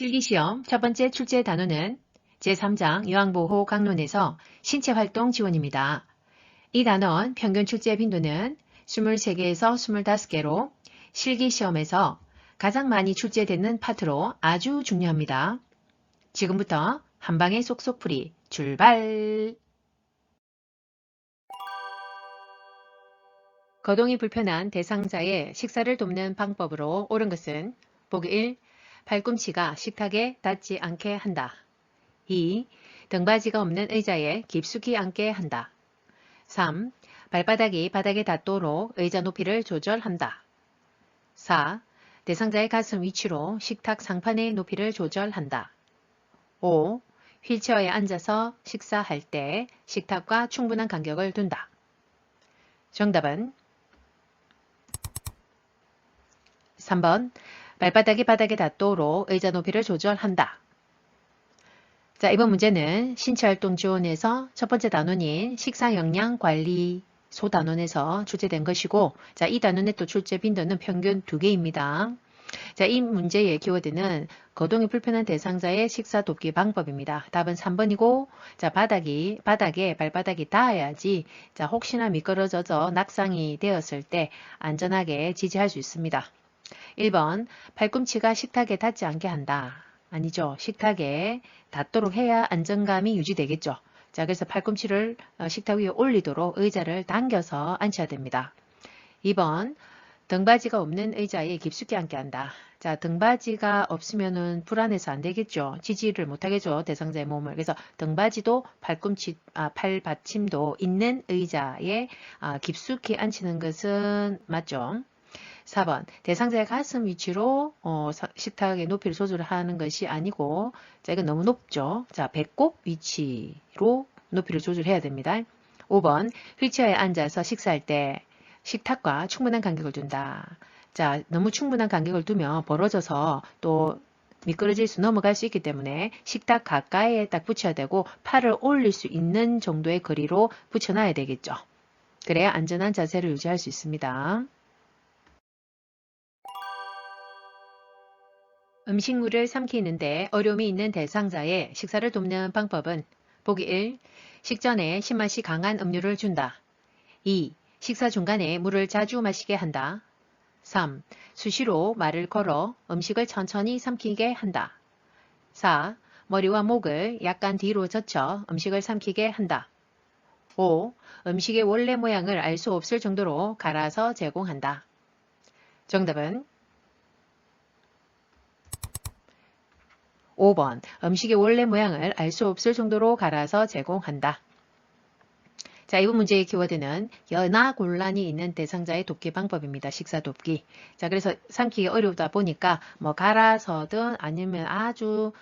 실기시험 첫 번째 출제 단원은 제3장 요양보호 강론에서 신체활동 지원입니다. 이 단원 평균 출제 빈도는 23개에서 25개로 실기시험에서 가장 많이 출제되는 파트로 아주 중요합니다. 지금부터 한방에 쏙쏙풀이 출발! 거동이 불편한 대상자의 식사를 돕는 방법으로 옳은 것은 보기 1. 발꿈치가 식탁에 닿지 않게 한다. 2. 등받이가 없는 의자에 깊숙이 앉게 한다. 3. 발바닥이 바닥에 닿도록 의자 높이를 조절한다. 4. 대상자의 가슴 위치로 식탁 상판의 높이를 조절한다. 5. 휠체어에 앉아서 식사할 때 식탁과 충분한 간격을 둔다. 정답은 3번 발바닥이 바닥에 닿도록 의자 높이를 조절한다. 자, 이번 문제는 신체활동 지원에서 첫 번째 단원인 식사영양관리소 단원에서 출제된 것이고, 자, 이 단원의 또 출제 빈도는 평균 2개입니다. 자, 이 문제의 키워드는 거동이 불편한 대상자의 식사 돕기 방법입니다. 답은 3번이고, 자, 바닥에 발바닥이 닿아야지, 자, 혹시나 미끄러져서 낙상이 되었을 때 안전하게 지지할 수 있습니다. 1번, 발꿈치가 식탁에 닿지 않게 한다. 아니죠. 식탁에 닿도록 해야 안정감이 유지되겠죠. 자, 그래서 팔꿈치를 식탁 위에 올리도록 의자를 당겨서 앉혀야 됩니다. 2번, 등받이가 없는 의자에 깊숙이 앉게 한다. 자, 등받이가 없으면은 불안해서 안 되겠죠. 지지를 못 하겠죠. 대상자의 몸을. 그래서 등받이도 팔 받침도 있는 의자에 깊숙이 앉히는 것은 맞죠. 4번 대상자의 가슴 위치로 식탁의 높이를 조절하는 것이 아니고, 자, 이건 너무 높죠. 자, 배꼽 위치로 높이를 조절해야 됩니다. 5번 휠체어에 앉아서 식사할 때 식탁과 충분한 간격을 둔다. 자, 너무 충분한 간격을 두면 벌어져서 또 미끄러질 수 넘어갈 수 있기 때문에 식탁 가까이에 딱 붙여야 되고 팔을 올릴 수 있는 정도의 거리로 붙여놔야 되겠죠. 그래야 안전한 자세를 유지할 수 있습니다. 음식물을 삼키는데 어려움이 있는 대상자의 식사를 돕는 방법은 보기 1. 식전에 신맛이 강한 음료를 준다. 2. 식사 중간에 물을 자주 마시게 한다. 3. 수시로 말을 걸어 음식을 천천히 삼키게 한다. 4. 머리와 목을 약간 뒤로 젖혀 음식을 삼키게 한다. 5. 음식의 원래 모양을 알 수 없을 정도로 갈아서 제공한다. 정답은 5번 음식의 원래 모양을 알 수 없을 정도로 갈아서 제공한다. 자, 이번 문제의 키워드는 연하곤란이 있는 대상자의 돕기 방법입니다. 식사 돕기. 자, 그래서 삼키기 어려우다 보니까 뭐 갈아서든 아니면 아주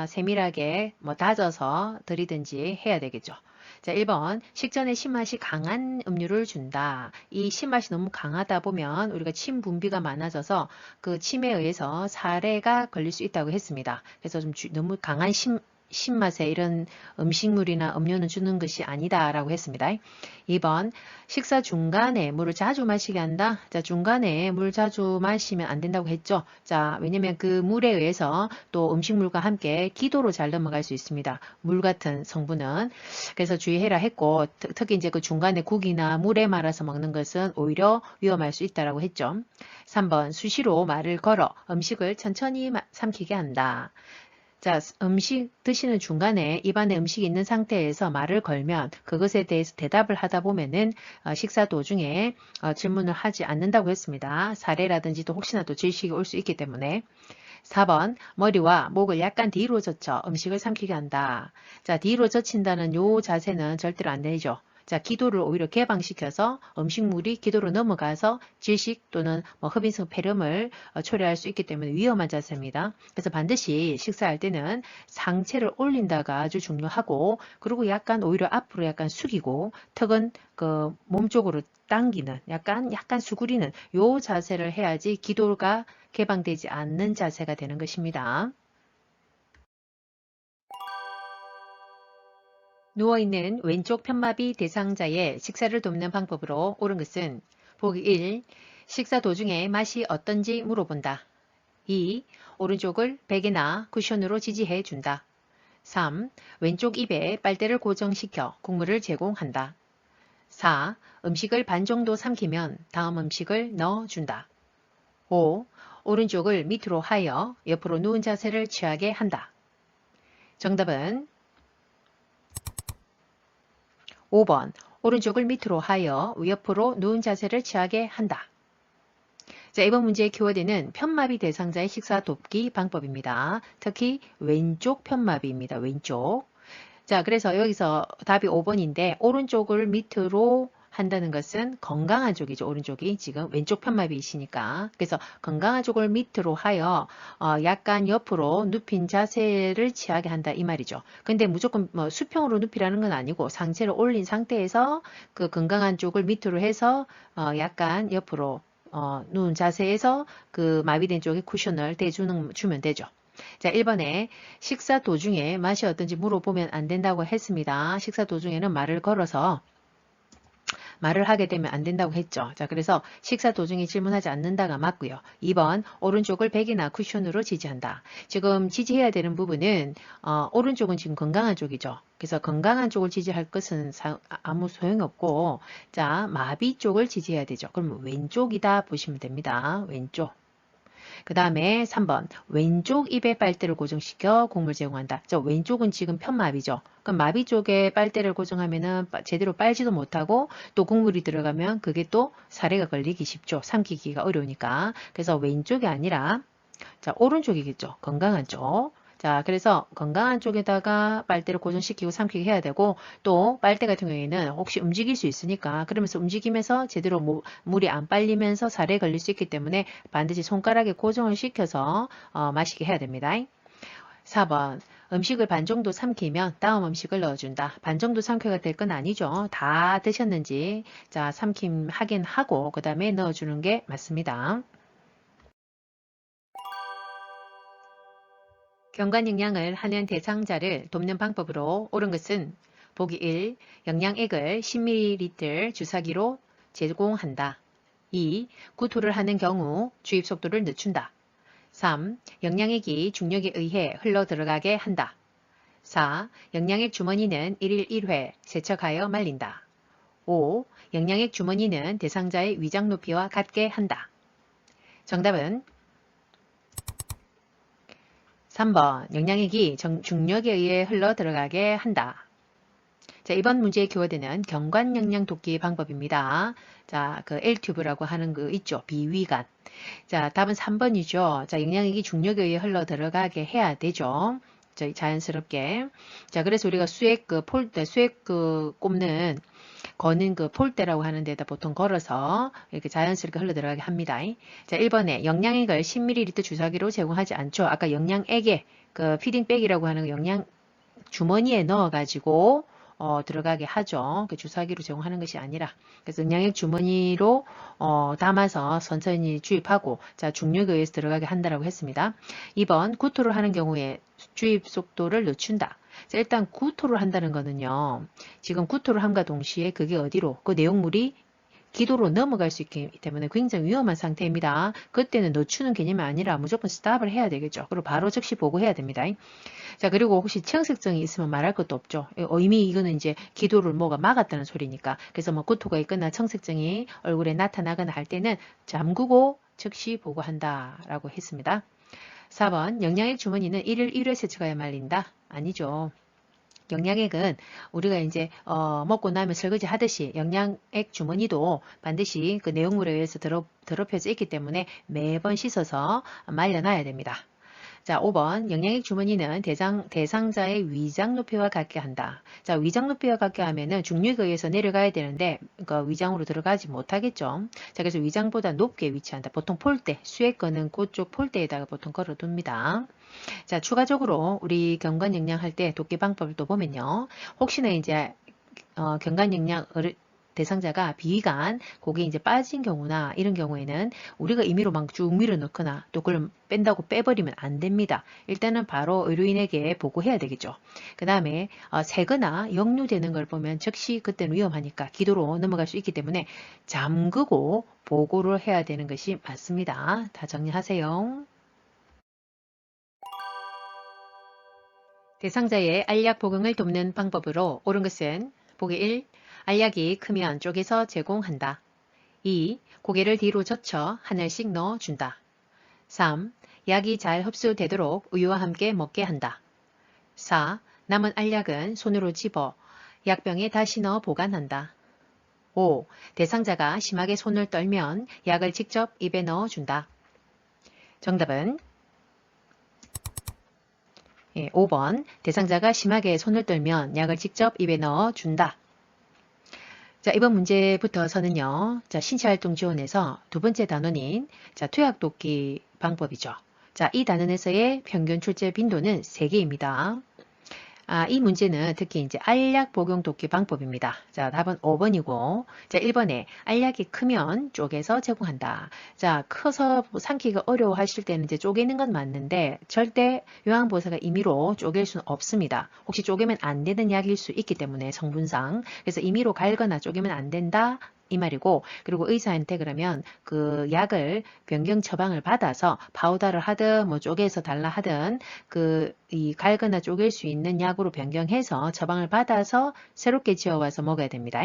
세밀하게 뭐 다져서 드리든지 해야 되겠죠. 자, 1번 식전에 신맛이 강한 음료를 준다. 이 신맛이 너무 강하다 보면 우리가 침 분비가 많아져서 그 침에 의해서 사례가 걸릴 수 있다고 했습니다. 그래서 좀 너무 강한 신맛의 이런 음식물이나 음료는 주는 것이 아니다라고 했습니다. 2번 식사 중간에 물을 자주 마시게 한다. 자, 중간에 물 자주 마시면 안 된다고 했죠. 자, 왜냐면 그 물에 의해서 또 음식물과 함께 기도로 잘 넘어갈 수 있습니다. 물 같은 성분은. 그래서 주의해라 했고, 특히 이제 그 중간에 국이나 물에 말아서 먹는 것은 오히려 위험할 수 있다라고 했죠. 3번 수시로 말을 걸어 음식을 천천히 삼키게 한다. 자, 음식 드시는 중간에 입안에 음식이 있는 상태에서 말을 걸면 그것에 대해서 대답을 하다 보면은 식사 도중에 질문을 하지 않는다고 했습니다. 사례라든지 또 혹시나 또 질식이 올 수 있기 때문에. 4번 머리와 목을 약간 뒤로 젖혀 음식을 삼키게 한다. 자, 뒤로 젖힌다는 요 자세는 절대로 안 되죠. 자, 기도를 오히려 개방시켜서 음식물이 기도로 넘어가서 질식 또는 뭐 흡인성 폐렴을 초래할 수 있기 때문에 위험한 자세입니다. 그래서 반드시 식사할 때는 상체를 올린다가 아주 중요하고, 그리고 약간 오히려 앞으로 약간 숙이고 턱은 그 몸 쪽으로 당기는 약간 수그리는 요 자세를 해야지 기도가 개방되지 않는 자세가 되는 것입니다. 누워있는 왼쪽 편마비 대상자의 식사를 돕는 방법으로 옳은 것은 보기 1. 식사 도중에 맛이 어떤지 물어본다. 2. 오른쪽을 베개나 쿠션으로 지지해 준다. 3. 왼쪽 입에 빨대를 고정시켜 국물을 제공한다. 4. 음식을 반 정도 삼키면 다음 음식을 넣어준다. 5. 오른쪽을 밑으로 하여 옆으로 누운 자세를 취하게 한다. 정답은 5번. 오른쪽을 밑으로 하여 옆으로 누운 자세를 취하게 한다. 자, 이번 문제의 키워드는 편마비 대상자의 식사 돕기 방법입니다. 특히 왼쪽 편마비입니다. 왼쪽. 자, 그래서 여기서 답이 5번인데 오른쪽을 밑으로 한다는 것은 건강한 쪽이죠. 오른쪽이 지금 왼쪽 편마비이시니까. 그래서 건강한 쪽을 밑으로 하여 약간 옆으로 눕힌 자세를 취하게 한다 이 말이죠. 근데 무조건 뭐 수평으로 눕히라는 건 아니고 상체를 올린 상태에서 그 건강한 쪽을 밑으로 해서 약간 옆으로 누운 자세에서 그 마비된 쪽에 쿠션을 주면 되죠. 자, 1번에 식사 도중에 맛이 어떤지 물어보면 안 된다고 했습니다. 식사 도중에는 말을 걸어서 말을 하게 되면 안 된다고 했죠. 자, 그래서 식사 도중에 질문하지 않는다가 맞고요. 2번 오른쪽을 베개나 쿠션으로 지지한다. 지금 지지해야 되는 부분은 오른쪽은 지금 건강한 쪽이죠. 그래서 건강한 쪽을 지지할 것은 아무 소용이 없고 자, 마비 쪽을 지지해야 되죠. 그럼 왼쪽이다 보시면 됩니다. 왼쪽. 그 다음에 3번 왼쪽 입에 빨대를 고정시켜 국물 제공한다. 저 왼쪽은 지금 편마비죠. 그럼 마비 쪽에 빨대를 고정하면은 제대로 빨지도 못하고 또 국물이 들어가면 그게 또 사례가 걸리기 쉽죠. 삼키기가 어려우니까. 그래서 왼쪽이 아니라 자 오른쪽이겠죠. 건강한 쪽. 자, 그래서 건강한 쪽에다가 빨대를 고정시키고 삼키게 해야 되고 또 빨대 같은 경우에는 혹시 움직일 수 있으니까 그러면서 움직이면서 제대로 물이 안 빨리면서 살에 걸릴 수 있기 때문에 반드시 손가락에 고정을 시켜서 마시게 해야 됩니다. 4번 음식을 반 정도 삼키면 다음 음식을 넣어준다. 반 정도 삼켜가 될 건 아니죠. 다 드셨는지 자 삼킴 하긴 하고 그 다음에 넣어주는 게 맞습니다. 경관영양을 하는 대상자를 돕는 방법으로 옳은 것은 보기 1. 영양액을 10ml 주사기로 제공한다. 2. 구토를 하는 경우 주입 속도를 늦춘다. 3. 영양액이 중력에 의해 흘러 들어가게 한다. 4. 영양액 주머니는 1일 1회 세척하여 말린다. 5. 영양액 주머니는 대상자의 위장 높이와 같게 한다. 정답은 3번 영양액이 중력에 의해 흘러 들어가게 한다. 자, 이번 문제의 키워드는 경관영양 돕기 방법입니다. 자, 그 L튜브라고 하는 거 있죠. 비위관. 자, 답은 3번이죠. 자, 영양액이 중력에 의해 흘러 들어가게 해야 되죠. 자연스럽게. 자, 그래서 우리가 수액 꼽는 거는 그 폴대라고 하는 데다 보통 걸어서 이렇게 자연스럽게 흘러 들어가게 합니다. 자, 1번에 영양액을 10ml 주사기로 제공하지 않죠. 아까 영양액에 그 피딩백이라고 하는 영양 주머니에 넣어가지고 들어가게 하죠. 그 주사기로 제공하는 것이 아니라 그래서 영양액 주머니로 담아서 천천히 주입하고 자 중력에 의해서 들어가게 한다라고 했습니다. 2번 구토를 하는 경우에 주입 속도를 늦춘다. 자, 일단 구토를 한다는 거는요. 지금 구토를 함과 동시에 그게 어디로 그 내용물이 기도로 넘어갈 수 있기 때문에 굉장히 위험한 상태입니다. 그때는 늦추는 개념이 아니라 무조건 스탑을 해야 되겠죠. 그리고 바로 즉시 보고해야 됩니다. 자, 그리고 혹시 청색증이 있으면 말할 것도 없죠. 이미 이거는 이제 기도를 뭐가 막았다는 소리니까. 그래서 뭐 구토가 있거나 청색증이 얼굴에 나타나거나 할 때는 잠그고 즉시 보고한다라고 했습니다. 4번 영양액 주머니는 1일 1회 세척하여 말린다. 아니죠. 영양액은 우리가 이제 먹고 나면 설거지 하듯이 영양액 주머니도 반드시 그 내용물에 의해서 더럽혀져 있기 때문에 매번 씻어서 말려놔야 됩니다. 자, 5번 영양액 주머니는 대상자의 위장 높이와 같게 한다. 자, 위장 높이와 같게 하면은 중력에 의해서 내려가야 되는데 그 위장으로 들어가지 못하겠죠. 자, 그래서 위장보다 높게 위치한다. 보통 폴대, 수액 거는 그쪽 폴대에다가 보통 걸어둡니다. 자, 추가적으로 우리 경관영양 할 때 돕기 방법을 또 보면요. 혹시나 이제 경관영양 대상자가 비위관, 그게 이제 빠진 경우나 이런 경우에는 우리가 임의로 막 쭉 밀어넣거나 또 그걸 뺀다고 빼버리면 안 됩니다. 일단은 바로 의료인에게 보고해야 되겠죠. 그 다음에 새거나 역류되는 걸 보면 즉시 그때는 위험하니까 기도로 넘어갈 수 있기 때문에 잠그고 보고를 해야 되는 것이 맞습니다. 다 정리하세요. 대상자의 알약 복용을 돕는 방법으로 옳은 것은 보기 1. 알약이 크면 쪼개서 제공한다. 2. 고개를 뒤로 젖혀 하늘씩 넣어준다. 3. 약이 잘 흡수되도록 우유와 함께 먹게 한다. 4. 남은 알약은 손으로 집어 약병에 다시 넣어 보관한다. 5. 대상자가 심하게 손을 떨면 약을 직접 입에 넣어준다. 정답은 5번. 대상자가 심하게 손을 떨면 약을 직접 입에 넣어준다. 자, 이번 문제부터서는요. 자, 신체활동 지원에서 두 번째 단원인 투약 돕기 방법이죠. 자, 이 단원에서의 평균 출제 빈도는 3개입니다. 이 문제는 특히 이제 알약 복용 돕기 방법입니다. 자, 답은 5번이고, 자, 1번에 알약이 크면 쪼개서 제공한다. 자, 커서 삼키기가 어려워하실 때는 이제 쪼개는 건 맞는데 절대 요양보호사가 임의로 쪼갤 수는 없습니다. 혹시 쪼개면 안 되는 약일 수 있기 때문에 성분상. 그래서 임의로 갈거나 쪼개면 안 된다. 이 말이고, 그리고 의사한테 그러면 그 약을 변경 처방을 받아서 파우더를 하든 뭐 쪼개서 달라 하든 이 갈거나 쪼갤 수 있는 약으로 변경해서 처방을 받아서 새롭게 지어와서 먹어야 됩니다.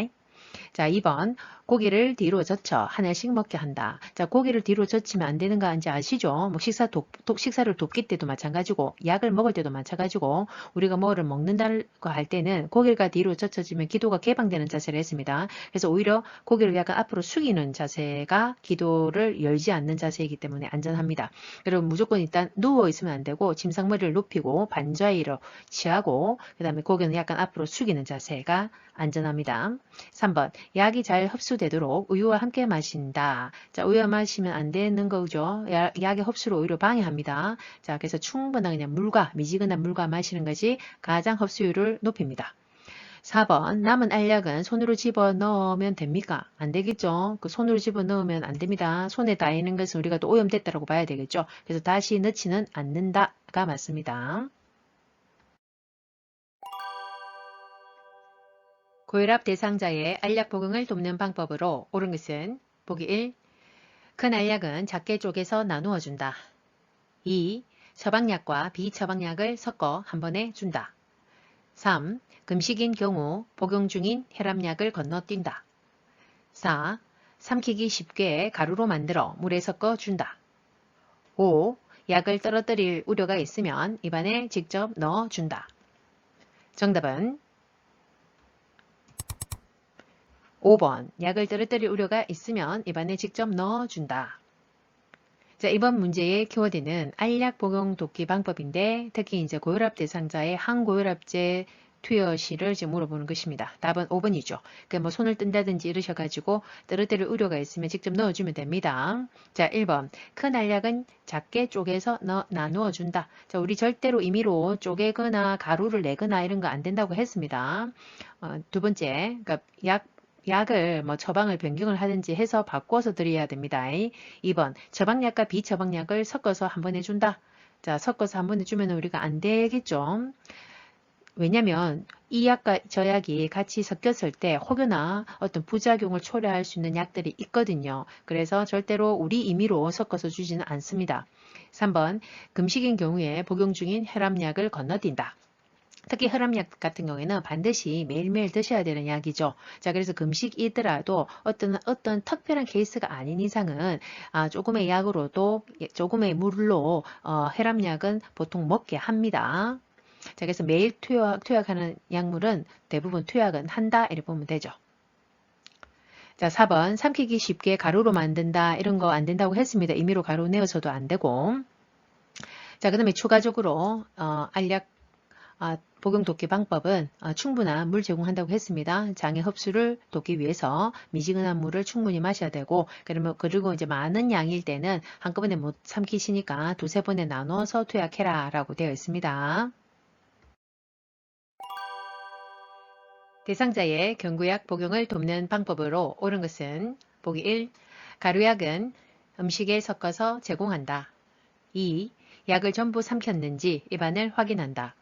자, 2번. 고기를 뒤로 젖혀 하나씩 먹게 한다. 자, 고기를 뒤로 젖히면 안 되는 거 아닌지 아시죠? 뭐 식사를 돕기 때도 마찬가지고, 약을 먹을 때도 마찬가지고, 우리가 뭐를 먹는다고 할 때는 고기가 뒤로 젖혀지면 기도가 개방되는 자세를 했습니다. 그래서 오히려 고기를 약간 앞으로 숙이는 자세가 기도를 열지 않는 자세이기 때문에 안전합니다. 그리고 무조건 일단 누워 있으면 안 되고, 침상머리를 높이고, 반자위로 취하고, 그 다음에 고개는 약간 앞으로 숙이는 자세가 안전합니다. 3번. 약이 잘 흡수되도록 우유와 함께 마신다. 자, 우유와 마시면 안 되는 거죠. 약의 흡수를 오히려 방해합니다. 자, 그래서 충분한 그냥 물과, 미지근한 물과 마시는 것이 가장 흡수율을 높입니다. 4번. 남은 알약은 손으로 집어 넣으면 됩니까? 안 되겠죠. 그 손으로 집어 넣으면 안 됩니다. 손에 닿이는 것은 우리가 또 오염됐다고 봐야 되겠죠. 그래서 다시 넣지는 않는다가 맞습니다. 고혈압 대상자의 알약 복용을 돕는 방법으로 옳은 것은 보기 1. 큰 알약은 작게 쪼개서 나누어 준다. 2. 처방약과 비처방약을 섞어 한 번에 준다. 3. 금식인 경우 복용 중인 혈압약을 건너뛴다. 4. 삼키기 쉽게 가루로 만들어 물에 섞어 준다. 5. 약을 떨어뜨릴 우려가 있으면 입안에 직접 넣어 준다. 정답은 5번. 약을 떨어뜨릴 우려가 있으면 입안에 직접 넣어준다. 자, 이번 문제의 키워드는 알약 복용 돕기 방법인데 특히 이제 고혈압 대상자의 항고혈압제 투여시를 지금 물어보는 것입니다. 답은 5번이죠. 뭐 손을 뜬다든지 이러셔가지고 떨어뜨릴 우려가 있으면 직접 넣어주면 됩니다. 자, 1번. 큰 알약은 작게 쪼개서 나누어 준다. 자, 우리 절대로 임의로 쪼개거나 가루를 내거나 이런 거 안 된다고 했습니다. 두 번째, 그러니까 약을 뭐 처방을 변경을 하든지 해서 바꿔서 드려야 됩니다. 2번 처방약과 비처방약을 섞어서 한 번 해준다. 자, 섞어서 한 번 해주면 우리가 안 되겠죠. 왜냐면 이 약과 저 약이 같이 섞였을 때 혹여나 어떤 부작용을 초래할 수 있는 약들이 있거든요. 그래서 절대로 우리 임의로 섞어서 주지는 않습니다. 3번 금식인 경우에 복용 중인 혈압약을 건너뛴다. 특히 혈압약 같은 경우에는 반드시 매일매일 드셔야 되는 약이죠. 자, 그래서 금식이더라도 어떤 특별한 케이스가 아닌 이상은 조금의 약으로도 조금의 물로 혈압약은 보통 먹게 합니다. 자, 그래서 매일 투약하는 약물은 대부분 투약은 한다 이렇게 보면 되죠. 자, 4번 삼키기 쉽게 가루로 만든다 이런 거 안 된다고 했습니다. 임의로 가루 내어서도 안 되고. 자, 그 다음에 추가적으로 알약 복용 돕기 방법은 충분한 물 제공한다고 했습니다. 장의 흡수를 돕기 위해서 미지근한 물을 충분히 마셔야 되고 그리고 이제 많은 양일 때는 한꺼번에 못 삼키시니까 두세 번에 나눠서 투약해라 라고 되어 있습니다. 대상자의 경구약 복용을 돕는 방법으로 옳은 것은 보기 1. 가루약은 음식에 섞어서 제공한다. 2. 약을 전부 삼켰는지 입안을 확인한다.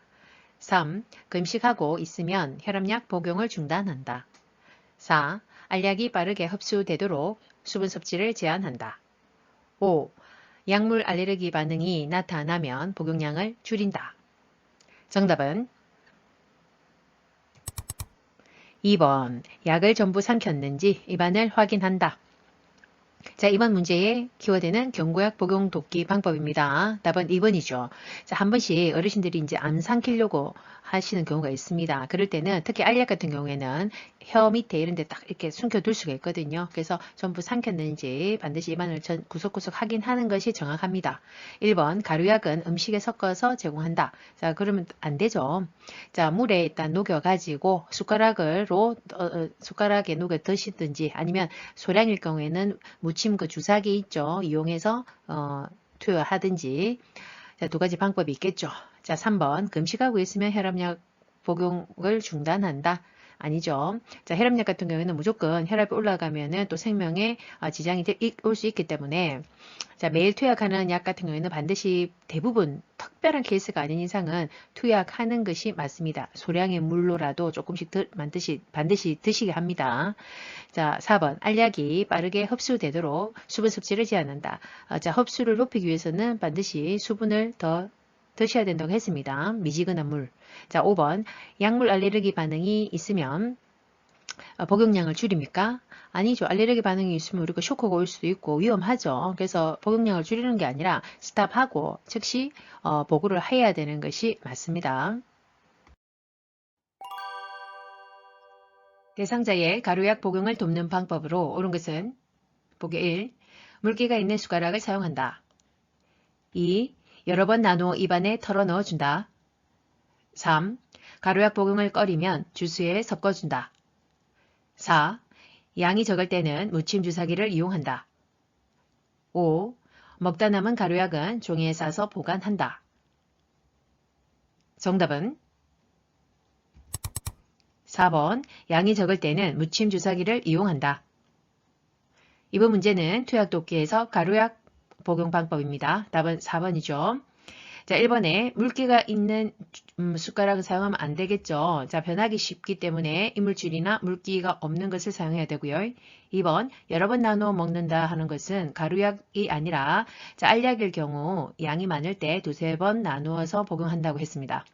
3. 금식하고 있으면 혈압약 복용을 중단한다. 4. 알약이 빠르게 흡수되도록 수분 섭취를 제한한다. 5. 약물 알레르기 반응이 나타나면 복용량을 줄인다. 정답은 2번. 약을 전부 삼켰는지 입안을 확인한다. 자, 이번 문제의 키워드는 경구약 복용 돕기 방법입니다. 답은 2번이죠. 자, 한 번씩 어르신들이 이제 안 삼키려고 하시는 경우가 있습니다. 그럴 때는 특히 알약 같은 경우에는 혀 밑에 이런 데 딱 이렇게 숨겨둘 수가 있거든요. 그래서 전부 삼켰는지 반드시 입안을 구석구석 확인하는 것이 정확합니다. 1번, 가루약은 음식에 섞어서 제공한다. 자, 그러면 안 되죠. 자, 물에 일단 녹여가지고 숟가락에 녹여 드시든지 아니면 소량일 경우에는 무침 그 주사기 있죠. 이용해서 투여하든지. 자, 두 가지 방법이 있겠죠. 자, 3번. 금식하고 있으면 혈압약 복용을 중단한다. 아니죠. 자, 혈압약 같은 경우에는 무조건 혈압이 올라가면은 또 생명에 지장이 올 수 있기 때문에 자, 매일 투약하는 약 같은 경우에는 반드시 대부분 특별한 케이스가 아닌 이상은 투약하는 것이 맞습니다. 소량의 물로라도 조금씩 반드시 드시게 합니다. 자, 4번. 알약이 빠르게 흡수되도록 수분 섭취를 제한한다. 자, 흡수를 높이기 위해서는 반드시 수분을 더 드셔야 된다고 했습니다. 미지근한 물. 자, 5번. 약물 알레르기 반응이 있으면 복용량을 줄입니까? 아니죠. 알레르기 반응이 있으면 우리가 쇼크가 올 수도 있고 위험하죠. 그래서 복용량을 줄이는 게 아니라 스탑하고 즉시 보고를 해야 되는 것이 맞습니다. 대상자의 가루약 복용을 돕는 방법으로 옳은 것은 보기 1. 물기가 있는 숟가락을 사용한다. 2. 여러 번 나누어 입안에 털어 넣어준다. 3. 가루약 복용을 꺼리면 주스에 섞어준다. 4. 양이 적을 때는 무침 주사기를 이용한다. 5. 먹다 남은 가루약은 종이에 싸서 보관한다. 정답은 4번. 양이 적을 때는 무침 주사기를 이용한다. 이번 문제는 투약독기에서 가루약 복용 방법입니다. 답은 4번이죠. 자, 1번에 물기가 있는 숟가락을 사용하면 안 되겠죠. 자, 변하기 쉽기 때문에 이물질이나 물기가 없는 것을 사용해야 되고요. 2번, 여러 번 나누어 먹는다 하는 것은 가루약이 아니라 자, 알약일 경우 양이 많을 때 두세 번 나누어서 복용한다고 했습니다.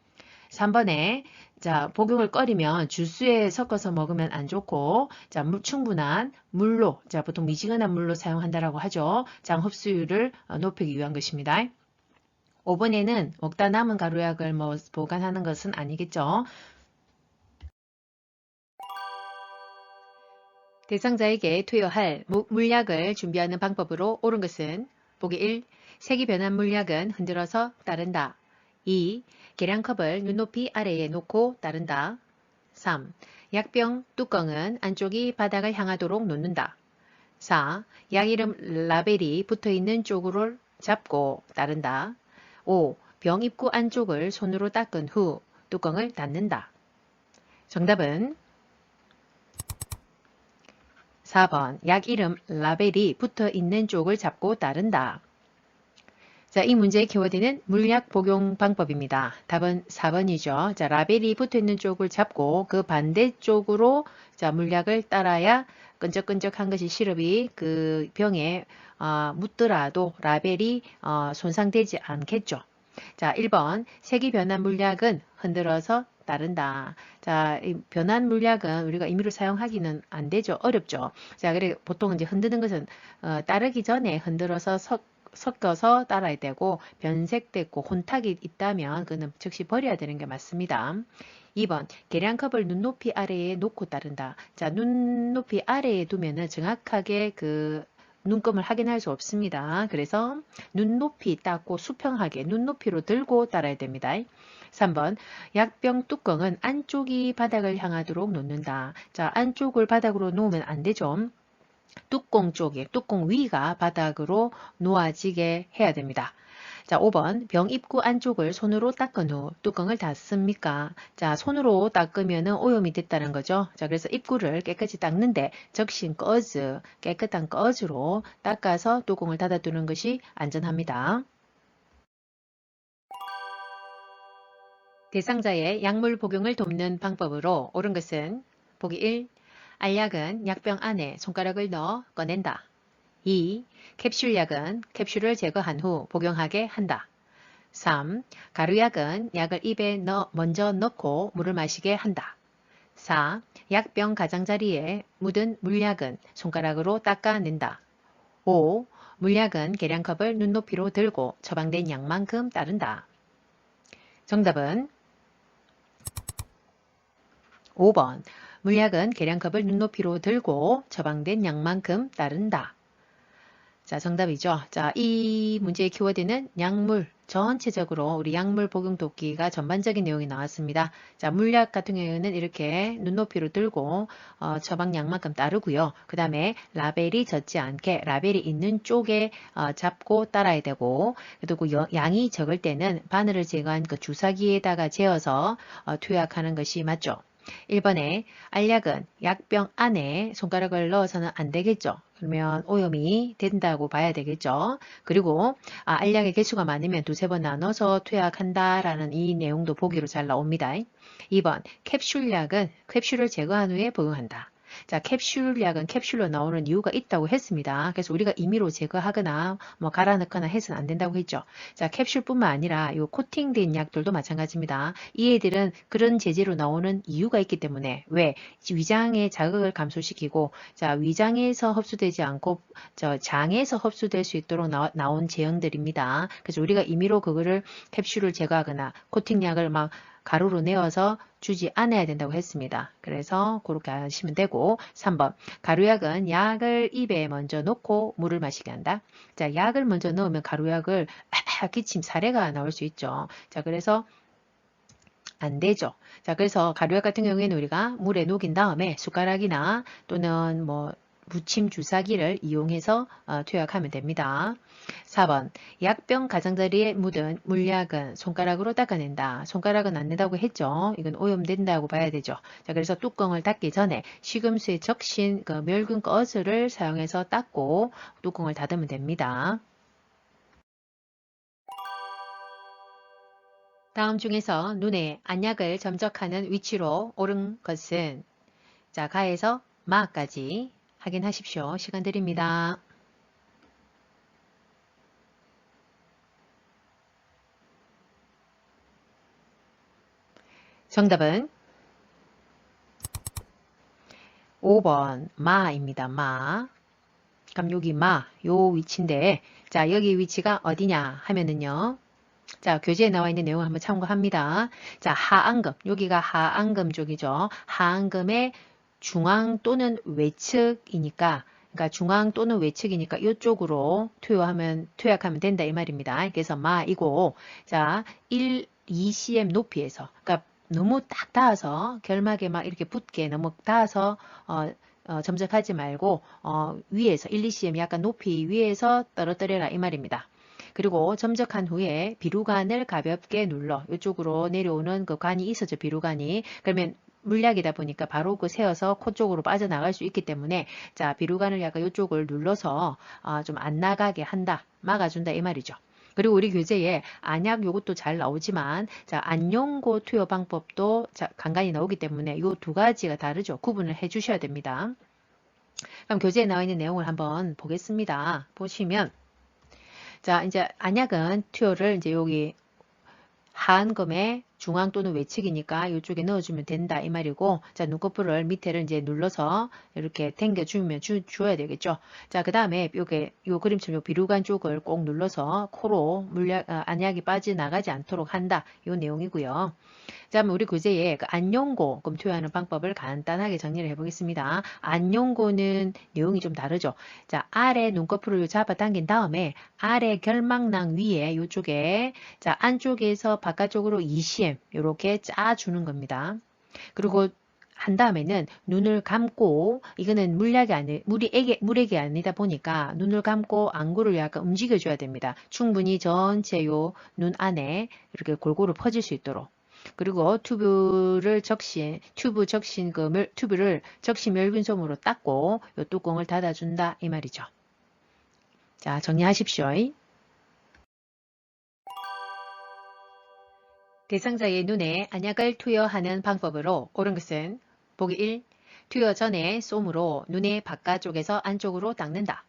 3번에 자, 복용을 꺼리면 주스에 섞어서 먹으면 안 좋고 자, 충분한 물로 자, 보통 미지근한 물로 사용한다라고 하죠. 장 흡수율을 높이기 위한 것입니다. 5번에는 먹다 남은 가루약을 보관하는 것은 아니겠죠. 대상자에게 투여할 물약을 준비하는 방법으로 옳은 것은 보기 1. 색이 변한 물약은 흔들어서 따른다. 2. 계량컵을 눈높이 아래에 놓고 따른다. 3. 약병 뚜껑은 안쪽이 바닥을 향하도록 놓는다. 4. 약 이름 라벨이 붙어있는 쪽으로 잡고 따른다. 5. 병 입구 안쪽을 손으로 닦은 후 뚜껑을 닫는다. 정답은 4번. 약 이름 라벨이 붙어 있는 쪽을 잡고 따른다. 자, 이 문제의 키워드는 물약 복용 방법입니다. 답은 4번이죠. 자, 라벨이 붙어 있는 쪽을 잡고 그 반대쪽으로 자, 물약을 따라야 끈적끈적한 것이 시럽이 그 병에 묻더라도 라벨이 손상되지 않겠죠. 자, 1번. 색이 변한 물약은 흔들어서 따른다. 자, 이 변한 물약은 우리가 임의로 사용하기는 안 되죠. 어렵죠. 자, 그래 보통 이제 흔드는 것은 따르기 전에 흔들어서 섞어서 따라야 되고 변색됐고 혼탁이 있다면 그는 즉시 버려야 되는 게 맞습니다. 2번. 계량컵을 눈높이 아래에 놓고 따른다. 자, 눈높이 아래에 두면은 정확하게 그 눈금을 확인할 수 없습니다. 그래서 눈높이 닦고 수평하게 눈높이로 들고 따라야 됩니다. 3번. 약병 뚜껑은 안쪽이 바닥을 향하도록 놓는다. 자, 안쪽을 바닥으로 놓으면 안 되죠. 뚜껑 쪽에, 뚜껑 위가 바닥으로 놓아지게 해야 됩니다. 자, 5번. 병 입구 안쪽을 손으로 닦은 후 뚜껑을 닫습니까? 자, 손으로 닦으면 오염이 됐다는 거죠. 자, 그래서 입구를 깨끗이 닦는데 적신 꺼즈, 깨끗한 꺼즈로 닦아서 뚜껑을 닫아두는 것이 안전합니다. 대상자의 약물 복용을 돕는 방법으로 옳은 것은 보기 1. 알약은 약병 안에 손가락을 넣어 꺼낸다. 2. 캡슐약은 캡슐을 제거한 후 복용하게 한다. 3. 가루약은 약을 입에 먼저 넣고 물을 마시게 한다. 4. 약병 가장자리에 묻은 물약은 손가락으로 닦아낸다. 5. 물약은 계량컵을 눈높이로 들고 처방된 양만큼 따른다. 정답은 5번. 물약은 계량컵을 눈높이로 들고 처방된 양만큼 따른다. 자, 정답이죠. 자, 이 문제의 키워드는 약물, 전체적으로 우리 약물 복용 돕기가 전반적인 내용이 나왔습니다. 자, 물약 같은 경우에는 이렇게 눈높이로 들고 처방약만큼 따르고요. 그 다음에 라벨이 젖지 않게 라벨이 있는 쪽에 잡고 따라야 되고, 그리고 양이 적을 때는 바늘을 제거한 그 주사기에다가 재어서 투약하는 것이 맞죠. 1번에 알약은 약병 안에 손가락을 넣어서는 안 되겠죠. 그러면 오염이 된다고 봐야 되겠죠. 그리고 알약의 개수가 많으면 두세 번 나눠서 투약한다라는 이 내용도 보기로 잘 나옵니다. 2번 캡슐약은 캡슐을 제거한 후에 복용한다. 자, 캡슐약은 캡슐로 나오는 이유가 있다고 했습니다. 그래서 우리가 임의로 제거하거나 뭐 갈아 넣거나 해서는 안 된다고 했죠. 자, 캡슐뿐만 아니라 이 코팅된 약들도 마찬가지입니다. 이 애들은 그런 재질로 나오는 이유가 있기 때문에 왜 위장의 자극을 감소시키고 자, 위장에서 흡수되지 않고 장에서 흡수될 수 있도록 나온 제형들입니다. 그래서 우리가 임의로 그거를 캡슐을 제거하거나 코팅약을 막 가루로 내어서 주지 않아야 된다고 했습니다. 그래서 그렇게 하시면 되고 3번 가루약은 약을 입에 먼저 넣고 물을 마시게 한다. 자, 약을 먼저 넣으면 가루약을 기침 사례가 나올 수 있죠. 자, 그래서 안 되죠. 자, 그래서 가루약 같은 경우에는 우리가 물에 녹인 다음에 숟가락이나 또는 뭐 무침 주사기를 이용해서 투약하면 됩니다. 4번 약병 가장자리에 묻은 물약은 손가락으로 닦아낸다. 손가락은 안 된다고 했죠. 이건 오염된다고 봐야 되죠. 자, 그래서 뚜껑을 닫기 전에 식음수에 적신 그 멸균 가스를 사용해서 닦고 뚜껑을 닫으면 됩니다. 다음 중에서 눈에 안약을 점적하는 위치로 옳은 것은 자, 가에서 마까지 확인하십시오. 시간 드립니다. 정답은 5번 마입니다. 마. 그럼 여기 요 위치인데 자, 여기 위치가 어디냐 하면은요. 자, 교재에 나와 있는 내용을 한번 참고합니다. 자, 하안금. 여기가 하안금 쪽이죠. 하안금의 중앙 또는 외측이니까 그러니까 중앙 또는 외측이니까 이쪽으로 투약하면 된다 이 말입니다. 그래서 마이고 자, 2cm 높이에서 그러니까 너무 딱 닿아서 결막에 막 이렇게 붙게 너무 닿아서 점적하지 말고 위에서 2cm 약간 높이 위에서 떨어뜨려라 이 말입니다. 그리고 점적한 후에 비루관을 가볍게 눌러 이쪽으로 내려오는 그 관이 있어죠. 비루관이. 그러면 물약이다 보니까 바로 그 세어서 코 쪽으로 빠져나갈 수 있기 때문에 자 비루관을 약간 이쪽을 눌러서 좀 안 나가게 한다. 막아준다 이 말이죠. 그리고 우리 교재에 안약 요것도 잘 나오지만 자 안용고 투여 방법도 간간히 나오기 때문에 요 두 가지가 다르죠. 구분을 해 주셔야 됩니다. 그럼 교재에 나와 있는 내용을 한번 보겠습니다. 보시면 자, 이제 안약은 투여를 이제 여기 하안검의 중앙 또는 외측이니까 이쪽에 넣어주면 된다 이 말이고 자 눈꺼풀을 밑에를 이제 눌러서 이렇게 당겨주면 줘야 되겠죠. 자 그 다음에 요 그림처럼 요 비루관 쪽을 꼭 눌러서 코로 안약이 빠져나가지 않도록 한다 요 내용이고요. 자, 그럼 우리 교재에 그 안용고 그럼 투여하는 방법을 간단하게 정리를 해보겠습니다. 안용고는 내용이 좀 다르죠. 자, 아래 눈꺼풀을 잡아당긴 다음에 아래 결막낭 위에 이쪽에 자 안쪽에서 바깥쪽으로 2cm 이렇게 짜주는 겁니다. 그리고 한 다음에는 눈을 감고 이거는 물액이 아니다 보니까 눈을 감고 안구를 약간 움직여줘야 됩니다. 충분히 전체 요 눈 안에 이렇게 골고루 퍼질 수 있도록. 그리고 튜브를 적신 멸균솜으로 닦고 요 뚜껑을 닫아준다 이 말이죠. 자, 정리하십시오. 대상자의 눈에 안약을 투여하는 방법으로 옳은 것은 보기 1. 투여 전에 솜으로 눈의 바깥쪽에서 안쪽으로 닦는다.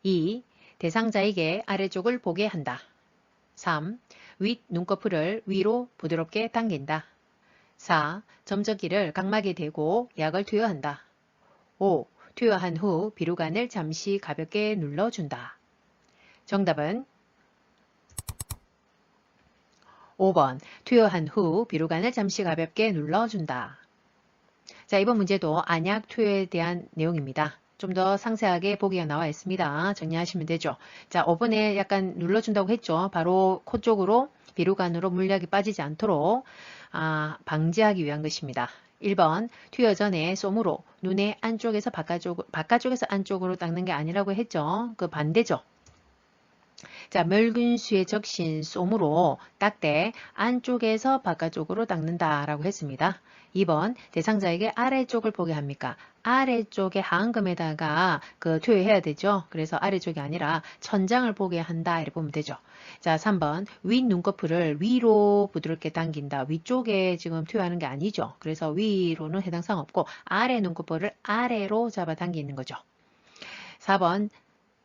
2. 대상자에게 아래쪽을 보게 한다. 3. 윗 눈꺼풀을 위로 부드럽게 당긴다. 4. 점적기를 각막에 대고 약을 투여한다. 5. 투여한 후 비루간을 잠시 가볍게 눌러준다. 정답은 5번. 투여한 후 비루간을 잠시 가볍게 눌러준다. 자, 이번 문제도 안약 투여에 대한 내용입니다. 좀 더 상세하게 보기가 나와 있습니다. 정리하시면 되죠. 자, 5번에 약간 눌러준다고 했죠. 바로 코 쪽으로 비루간으로 물약이 빠지지 않도록 방지하기 위한 것입니다. 1번 투여 전에 솜으로 눈의 안쪽에서 바깥쪽에서 안쪽으로 닦는 게 아니라고 했죠. 그 반대죠. 자, 멸균수에 적신 솜으로 닦되 안쪽에서 바깥쪽으로 닦는다라고 했습니다. 2번 대상자에게 아래쪽을 보게 합니까? 아래쪽에 하안검에다가 투여해야 되죠. 그래서 아래쪽이 아니라 천장을 보게 한다 이렇게 보면 되죠. 자, 3번 윗 눈꺼풀을 위로 부드럽게 당긴다. 위쪽에 지금 투여하는 게 아니죠. 그래서 위로는 해당상 없고 아래 눈꺼풀을 아래로 잡아 당기는 거죠. 4번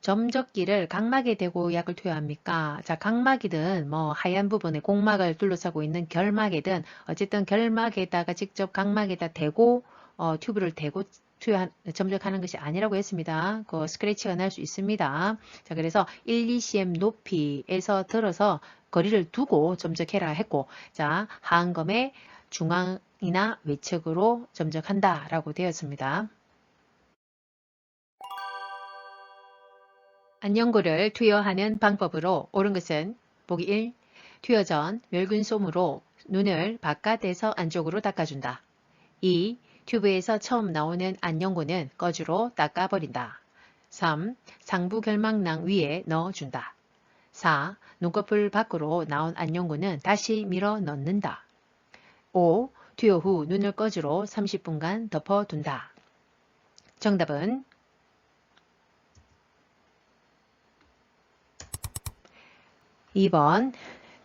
점적기를 각막에 대고 약을 투여합니까? 자, 각막이든 뭐 하얀 부분에 공막을 둘러싸고 있는 결막이든 어쨌든 결막에다가 직접 각막에다 대고 튜브를 대고 점적하는 것이 아니라고 했습니다. 그 스크래치가 날 수 있습니다. 자, 그래서 1, 2cm 높이에서 들어서 거리를 두고 점적해라 했고, 자, 하안검의 중앙이나 외측으로 점적한다라고 되었습니다. 안연고를 투여하는 방법으로 옳은 것은 보기 1. 투여 전 멸균솜으로 눈을 바깥에서 안쪽으로 닦아준다. 2. 튜브에서 처음 나오는 안연고는 꺼주로 닦아버린다. 3. 상부 결막낭 위에 넣어준다. 4. 눈꺼풀 밖으로 나온 안연고는 다시 밀어 넣는다. 5. 투여 후 눈을 꺼주로 30분간 덮어둔다. 정답은 2번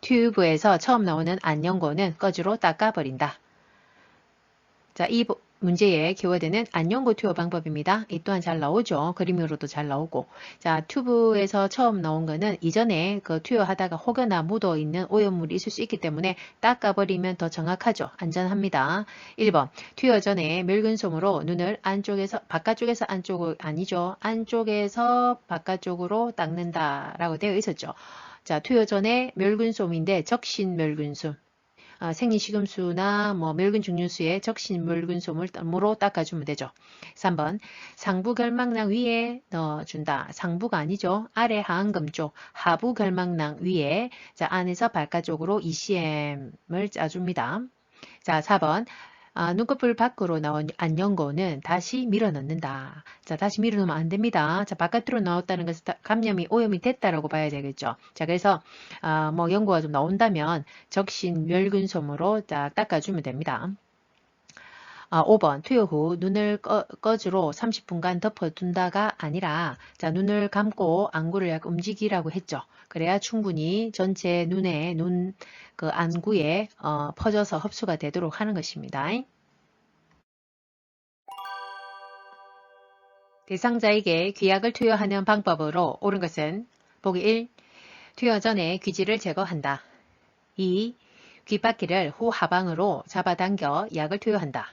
튜브에서 처음 나오는 안연고는 꺼주로 닦아버린다. 자, 이 문제의 키워드는 안연고 투여 방법입니다. 이 또한 잘 나오죠. 그림으로도 잘 나오고. 자, 튜브에서 처음 나온 거는 이전에 투여하다가 혹여나 묻어있는 오염물이 있을 수 있기 때문에 닦아버리면 더 정확하죠. 안전합니다. 1번 투여 전에 멸균솜으로 눈을 바깥쪽에서 안쪽으로 아니죠. 안쪽에서 바깥쪽으로 닦는다 라고 되어 있었죠. 자, 투여 전에 멸균솜인데 적신 멸균솜. 생리식염수나 멸균 증류수에 적신 멸균솜으로 닦아주면 되죠. 3번 상부 결막낭 위에 넣어준다. 상부가 아니죠. 아래 하안검 쪽 하부 결막낭 위에 자, 안에서 바깥쪽으로 2cm을 짜줍니다. 자, 4번 눈꺼풀 밖으로 나온 안연고는 다시 밀어 넣는다. 자, 다시 밀어 넣으면 안 됩니다. 자, 바깥으로 나왔다는 것은 감염이 오염이 됐다라고 봐야 되겠죠. 자, 그래서 연고가 좀 나온다면 적신 멸균솜으로 닦아주면 됩니다. 5번 투여 후 눈을 꺼주로 30분간 덮어둔다가 아니라 자, 눈을 감고 안구를 약간 움직이라고 했죠. 그래야 충분히 전체 눈 안구에 퍼져서 흡수가 되도록 하는 것입니다. 대상자에게 귀약을 투여하는 방법으로 옳은 것은 보기 1. 투여 전에 귀지를 제거한다. 2. 귓바퀴를 후 하방으로 잡아당겨 약을 투여한다.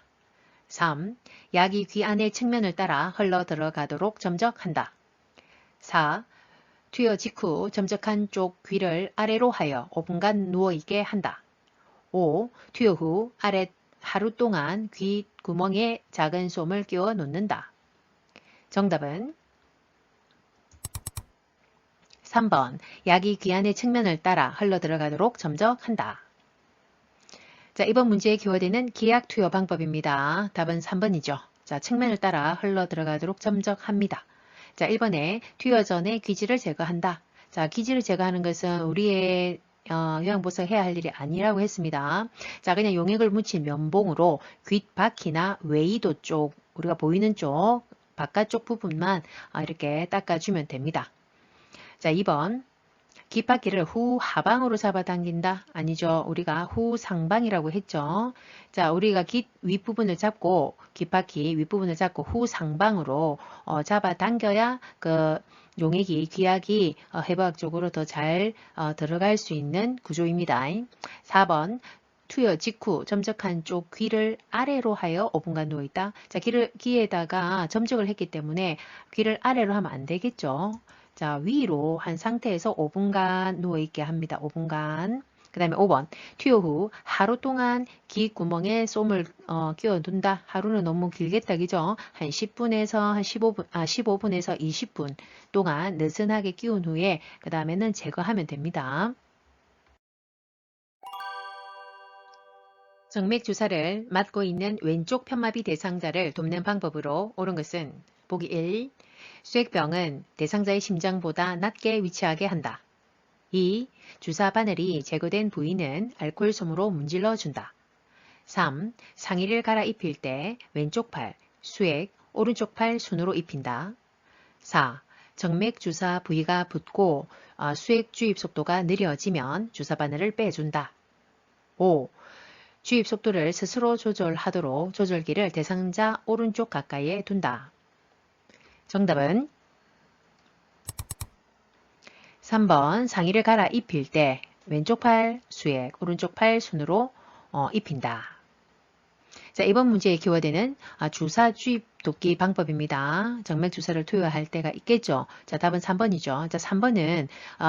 3. 약이 귀 안의 측면을 따라 흘러 들어가도록 점적한다. 4. 투여 직후 점적한 쪽 귀를 아래로 하여 5분간 누워있게 한다. 5. 투여 후 하루 동안 귀 구멍에 작은 솜을 끼워 놓는다. 정답은 3번 약이 귀 안의 측면을 따라 흘러 들어가도록 점적한다. 자, 이번 문제의 키워드는 기약 투여 방법입니다. 답은 3번이죠. 자, 측면을 따라 흘러 들어가도록 점적합니다. 자, 1번에 투여 전에 귀지를 제거한다. 자, 귀지를 제거하는 것은 우리의 요양보석 해야 할 일이 아니라고 했습니다. 자, 그냥 용액을 묻힌 면봉으로 귓바퀴나 외이도 쪽, 우리가 보이는 쪽, 바깥쪽 부분만 이렇게 닦아주면 됩니다. 자, 2번 깃바퀴를 후하방으로 잡아당긴다? 아니죠. 우리가 후상방이라고 했죠. 자, 우리가 윗부분을 잡고 깃바퀴 윗부분을 잡고 후상방으로 잡아당겨야 그 용액이 귀약이 해부학적으로 더 잘 들어갈 수 있는 구조입니다. 4번 투여 직후 점적한 쪽 귀를 아래로 하여 5분간 누워있다. 자, 귀에다가 점적을 했기 때문에 귀를 아래로 하면 안 되겠죠. 자, 위로 한 상태에서 5분간 누워있게 합니다. 5분간. 그 다음에 5번 투여 후 하루 동안 귀 구멍에 솜을 끼워둔다. 하루는 너무 길겠다. 그죠? 한 10분에서 한 15분에서 20분 동안 느슨하게 끼운 후에 그 다음에는 제거하면 됩니다. 정맥 주사를 맞고 있는 왼쪽 편마비 대상자를 돕는 방법으로 옳은 것은 보기 1. 수액병은 대상자의 심장보다 낮게 위치하게 한다. 2. 주사 바늘이 제거된 부위는 알코올 솜으로 문질러 준다. 3. 상의를 갈아입힐 때 왼쪽 팔, 수액, 오른쪽 팔 순으로 입힌다. 4. 정맥 주사 부위가 붓고 수액 주입 속도가 느려지면 주사 바늘을 빼준다. 5. 주입 속도를 스스로 조절하도록 조절기를 대상자 오른쪽 가까이에 둔다. 정답은 3번 상의를 갈아입힐 때 왼쪽 팔 수액, 오른쪽 팔 순으로 입힌다. 자, 이번 문제의 키워드는 주사 주입 돕기 방법입니다. 정맥 주사를 투여할 때가 있겠죠. 자, 답은 3번이죠. 자, 3번은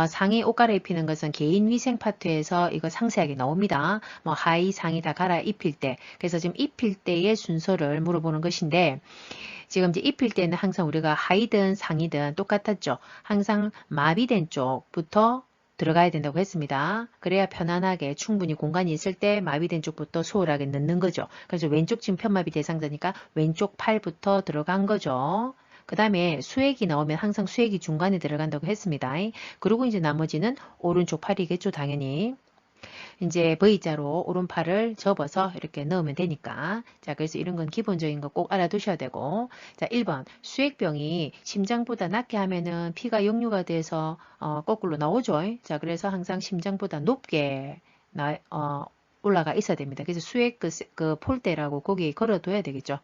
상의 옷 갈아입히는 것은 개인 위생 파트에서 이거 상세하게 나옵니다. 뭐 하의, 상의 다 갈아입힐 때. 그래서 지금 입힐 때의 순서를 물어보는 것인데 지금 이제 입힐 때는 항상 우리가 하의든 상의든 똑같았죠. 항상 마비된 쪽부터 들어가야 된다고 했습니다. 그래야 편안하게 충분히 공간이 있을 때 마비된 쪽부터 수월하게 넣는 거죠. 그래서 왼쪽 지금 편마비 대상자니까 왼쪽 팔부터 들어간 거죠. 그 다음에 수액이 나오면 항상 수액이 중간에 들어간다고 했습니다. 그리고 이제 나머지는 오른쪽 팔이겠죠, 당연히. 이제 V자로 오른팔을 접어서 이렇게 넣으면 되니까. 자, 그래서 이런 건 기본적인 거 꼭 알아두셔야 되고. 자, 1번. 수액병이 심장보다 낮게 하면은 피가 역류가 돼서 거꾸로 나오죠. 자, 그래서 항상 심장보다 높게 올라가 있어야 됩니다. 그래서 수액 그 폴대라고 거기에 걸어둬야 되겠죠.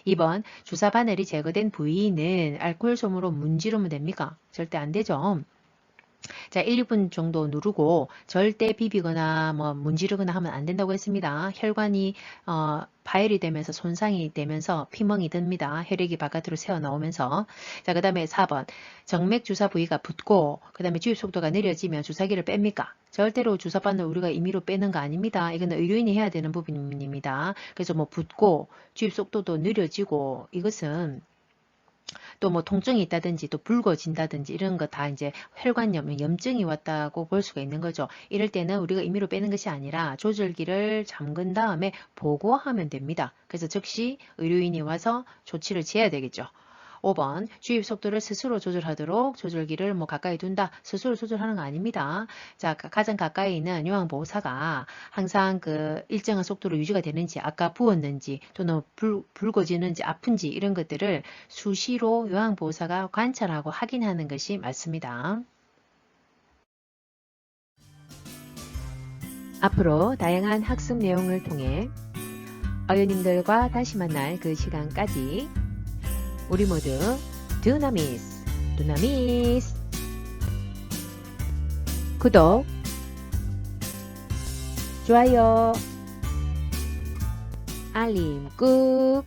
2번. 주사 바늘이 제거된 부위는 알코올 솜으로 문지르면 됩니까? 절대 안 되죠. 자, 1, 2분 정도 누르고 절대 비비거나 뭐 문지르거나 하면 안 된다고 했습니다. 혈관이 파열이 되면서 손상이 되면서 피멍이 듭니다. 혈액이 바깥으로 새어 나오면서. 자, 그 다음에 4번. 정맥 주사 부위가 붓고 그 다음에 주입 속도가 느려지면 주사기를 뺍니까? 절대로 주사바늘 우리가 임의로 빼는 거 아닙니다. 이거는 의료인이 해야 되는 부분입니다. 그래서 뭐 붓고 주입 속도도 느려지고 이것은 또 뭐 통증이 있다든지 또 붉어진다든지 이런 거 다 이제 혈관염, 염증이 왔다고 볼 수가 있는 거죠. 이럴 때는 우리가 임의로 빼는 것이 아니라 조절기를 잠근 다음에 보고하면 됩니다. 그래서 즉시 의료인이 와서 조치를 취해야 되겠죠. 5번 주입 속도를 스스로 조절하도록 조절기를 뭐 가까이 둔다. 스스로 조절하는 거 아닙니다. 자, 가장 가까이 있는 요양보호사가 항상 그 일정한 속도로 유지가 되는지 아까 부었는지 또는 붉어지는지 아픈지 이런 것들을 수시로 요양보호사가 관찰하고 확인하는 것이 맞습니다. 앞으로 다양한 학습 내용을 통해 어린이들과 다시 만날 그 시간까지 우리 모두 두나미스, 두나미스. 구독, 좋아요, 알림 꾹.